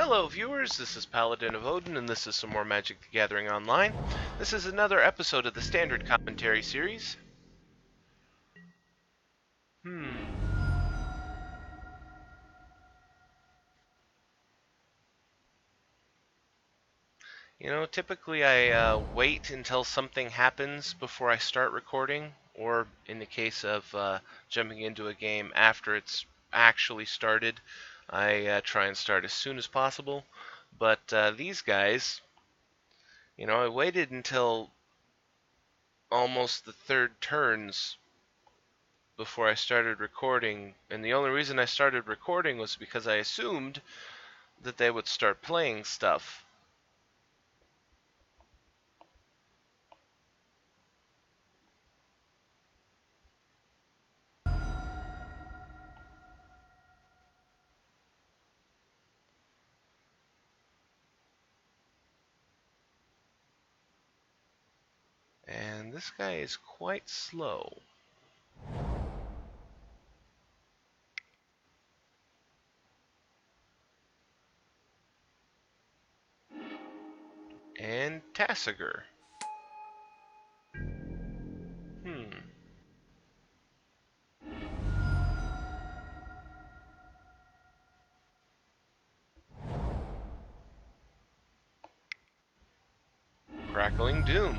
Hello viewers, this is Paladin of Odin and this is some more Magic the Gathering Online. This is another episode of the Standard Commentary series. You know, typically I wait until something happens before I start recording, or in the case of jumping into a game after it's actually started, I try and start as soon as possible. But these guys, you know, I waited until almost the third turns before I started recording, and the only reason I started recording was because I assumed that they would start playing stuff. And this guy is quite slow. And Tassiger. Crackling Doom.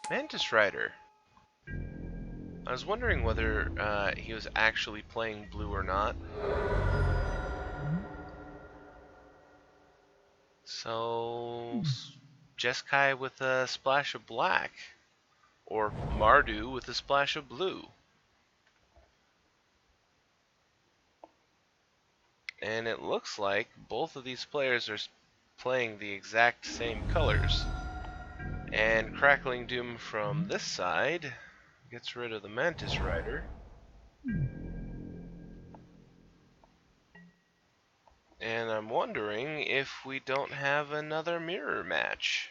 Mantis Rider. I was wondering whether he was actually playing blue or not. So, Jeskai with a splash of black. Or Mardu with a splash of blue. And it looks like both of these players are playing the exact same colors. And Crackling Doom from this side gets rid of the Mantis Rider. And I'm wondering if we don't have another mirror match.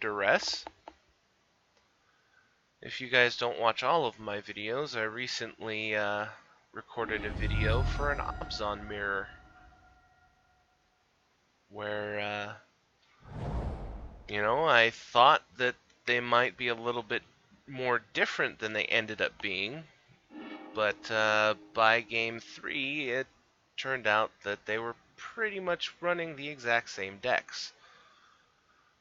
Duress? If you guys don't watch all of my videos, I recently recorded a video for an Obzon mirror where you know, I thought that they might be a little bit more different than they ended up being, but by game 3 it turned out that they were pretty much running the exact same decks.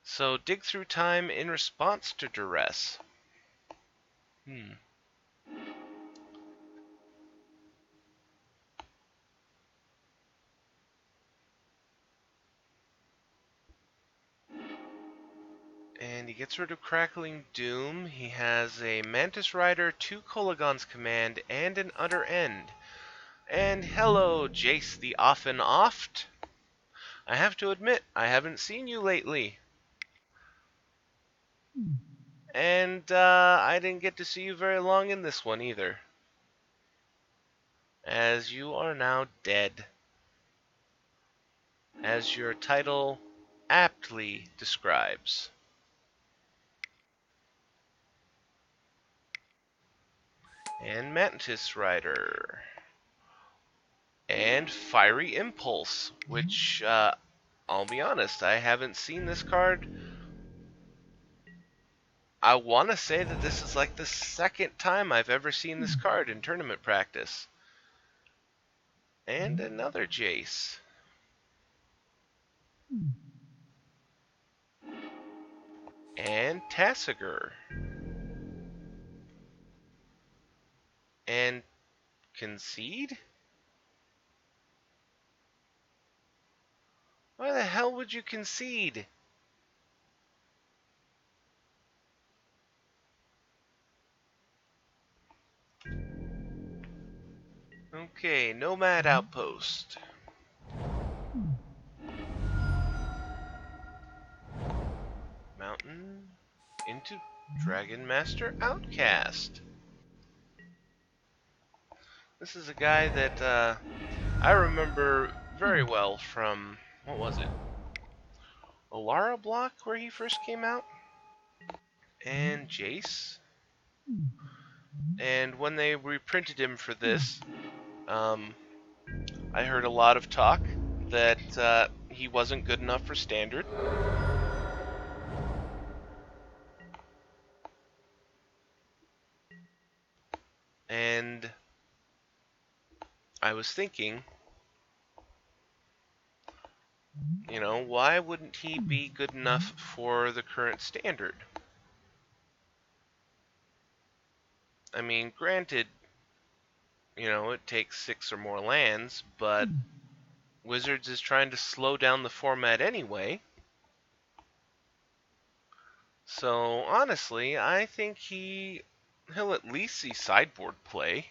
So dig through time in response to Duress. And he gets rid of Crackling Doom. He has a Mantis Rider, 2 Kolaghan's Command, and an Utter End. And hello, Jace the Offen Oft. I have to admit, I haven't seen you lately. And I didn't get to see you very long in this one either, as you are now dead, as your title aptly describes. And Mantis Rider. And Fiery Impulse, which, I'll be honest, I haven't seen this card. I want to say that this is like the second time I've ever seen this card in tournament practice. And another Jace. And Tassiger. And Concede? Why the hell would you concede? Okay, Nomad Outpost. Mountain into Dragon Master Outcast. This is a guy that I remember very well from, what was it? Alara block where he first came out, and Jace. And when they reprinted him for this, I heard a lot of talk that he wasn't good enough for standard. And I was thinking, you know, why wouldn't he be good enough for the current standard? I mean, granted, you know, it takes 6 or more lands, but Wizards is trying to slow down the format anyway. So, honestly, I think he'll at least see sideboard play.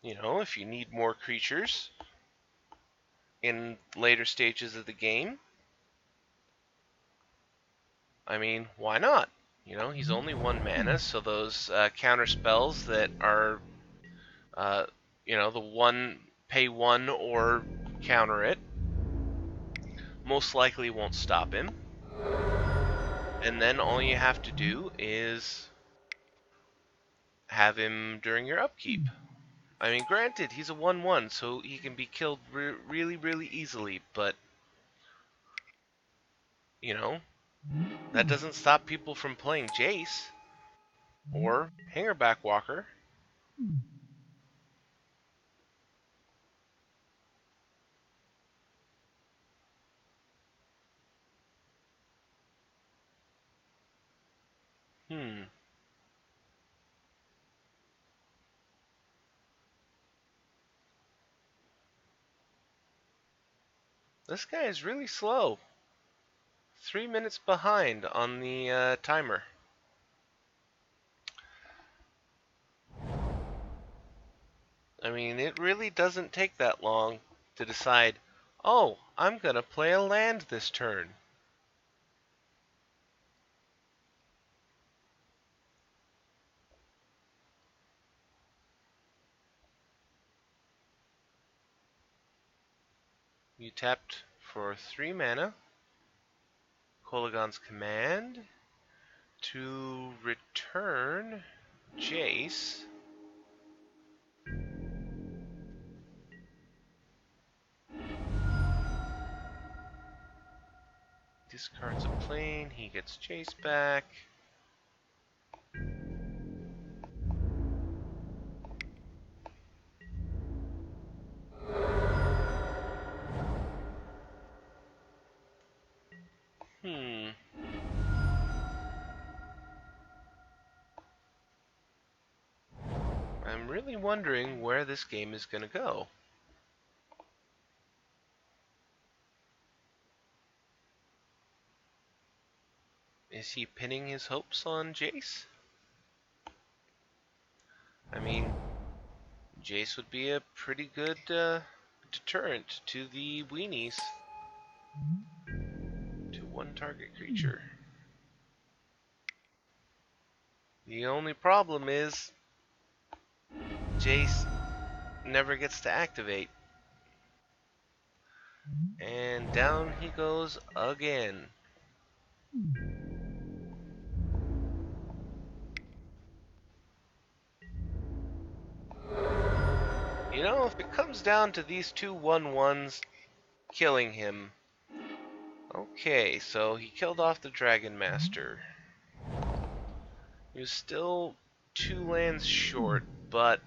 You know, if you need more creatures in later stages of the game. I mean, why not? You know, he's only 1 mana, so those counter spells that are, you know, the one pay 1 or counter it, most likely won't stop him. And then all you have to do is have him during your upkeep. I mean, granted, he's a 1/1, so he can be killed really, really easily, but, you know, that doesn't stop people from playing Jace or Hangerback Walker. This guy is really slow. 3 minutes behind on the timer. I mean, it really doesn't take that long to decide, oh, I'm gonna play a land this turn. You tapped for 3 mana, Kolaghan's Command, to return Jace. Discards a plane, he gets Jace back. I'm really wondering where this game is gonna go. Is he pinning his hopes on Jace? I mean, Jace would be a pretty good deterrent to the weenies. To one target creature. The only problem is Jace never gets to activate. And down he goes again. You know, if it comes down to these two 1/1s killing him. Okay, so he killed off the Dragon Master. He was still 2 lands short, but,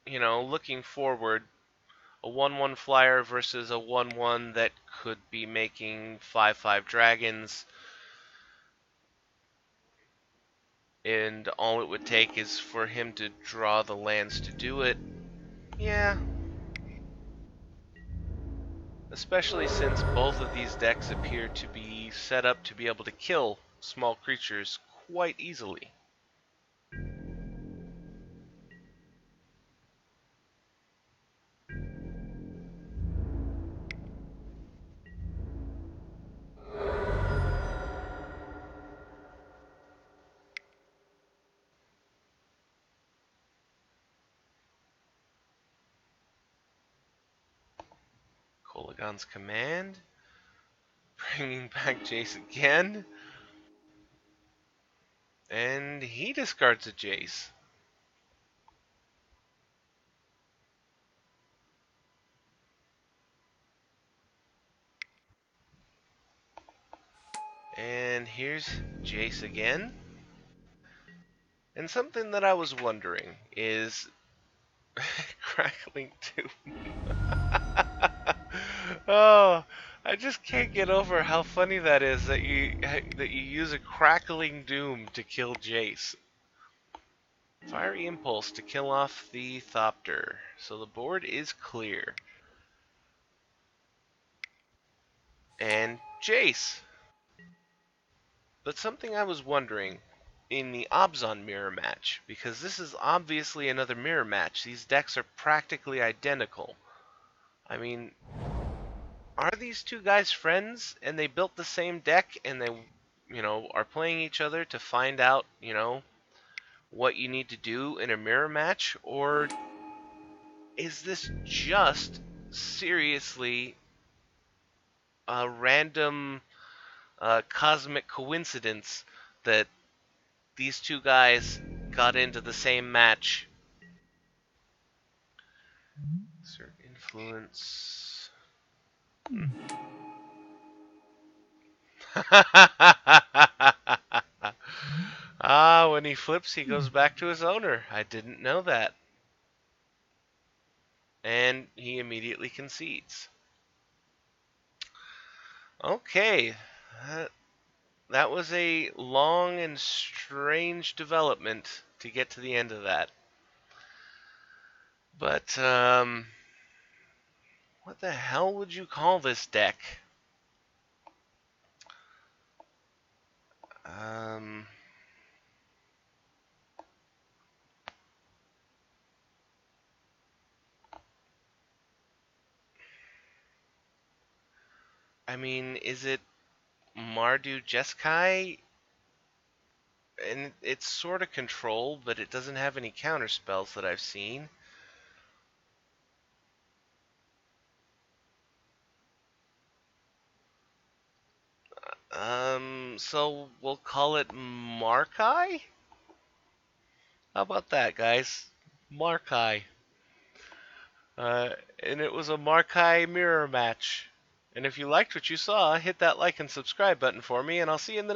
you know, looking forward, a 1/1 flyer versus a 1/1 that could be making 5/5 dragons, and all it would take is for him to draw the lands to do it. Yeah. Especially since both of these decks appear to be set up to be able to kill small creatures quite easily. Kolaghan's Command. bringing back Jace again. And he discards a Jace. And here's Jace again. And something that I was wondering is crackling too. Oh, I just can't get over how funny that is that you use a crackling doom to kill Jace. Fiery impulse to kill off the Thopter. So the board is clear. And Jace. But something I was wondering in the Obzon mirror match, because this is obviously another mirror match. These decks are practically identical. I mean, are these two guys friends and they built the same deck and they, are playing each other to find out, what you need to do in a mirror match? Or is this just seriously a random cosmic coincidence that these two guys got into the same match? Exert influence. Ah, when he flips, he goes back to his owner. I didn't know that. And he immediately concedes. Okay, that was a long and strange development to get to the end of that. But, what the hell would you call this deck? Um, I mean, is it Dark Jeskai? And it's sort of control, but it doesn't have any counter spells that I've seen. So we'll call it Markai? How about that, guys? Markai. And it was a Markai mirror match. And if you liked what you saw, hit that like and subscribe button for me, and I'll see you in the next